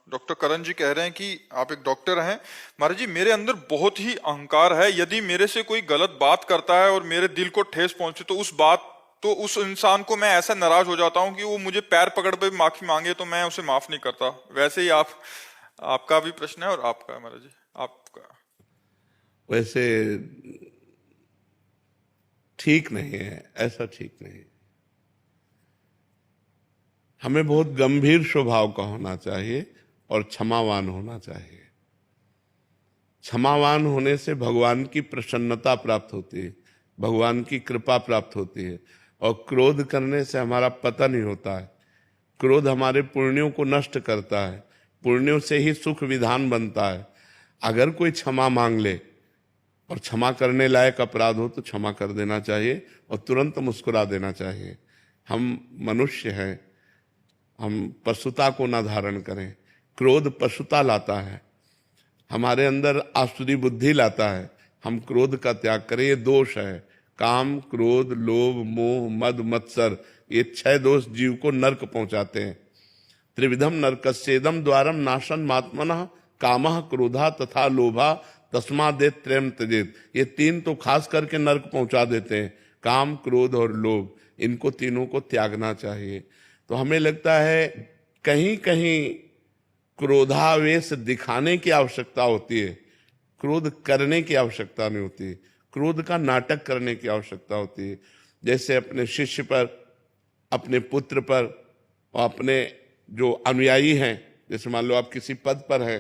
Doctor करण जी कह रहे हैं कि आप एक डॉक्टर हैं। महाराज जी, मेरे अंदर बहुत ही अहंकार है। यदि मेरे से कोई गलत बात करता है और मेरे दिल को ठेस पहुंचे तो उस इंसान को मैं ऐसा नाराज हो जाता हूं कि वो मुझे पैर पकड़ पे माफी मांगे तो मैं उसे माफ नहीं करता। वैसे ही आपका भी प्रश्न है और आपका है महाराज जी, आपका। वैसे ठीक नहीं है, ऐसा ठीक नहीं है। हमें बहुत गंभीर स्वभाव का होना चाहिए और क्षमावान होना चाहिए। क्षमावान होने से भगवान की प्रसन्नता प्राप्त होती है, भगवान की कृपा प्राप्त होती है। और क्रोध करने से हमारा पतन ही होता है। क्रोध हमारे पुण्यों को नष्ट करता है, पुण्यों से ही सुख विधान बनता है। अगर कोई क्षमा मांग ले और क्षमा करने लायक अपराध हो तो क्षमा कर देना चाहिए और तुरंत मुस्कुरा देना चाहिए। हम मनुष्य हैं, हम पशुता को ना धारण करें। क्रोध पशुता लाता है, हमारे अंदर आसुरी बुद्धि लाता है। हम क्रोध का त्याग करें, ये दोष है। काम, क्रोध, लोभ, मोह, मद, मत्सर, ये 6 दोष जीव को नरक पहुंचाते हैं। त्रिविधम नरकस्येदम द्वारम नाशन मात्मनः कामः क्रोधा तथा लोभा तस्मादेत त्रयम त्यजेत। ये 3 तो खास करके नरक पहुंचा देते हैं, काम, क्रोध और लोभ। इनको तीनों को त्यागना चाहिए। तो हमें लगता है कहीं कहीं क्रोधावेश दिखाने की आवश्यकता होती है, क्रोध करने की आवश्यकता नहीं होती। क्रोध का नाटक करने की आवश्यकता होती है। जैसे अपने शिष्य पर, अपने पुत्र पर और अपने जो अनुयायी हैं, जैसे मान लो आप किसी पद पर हैं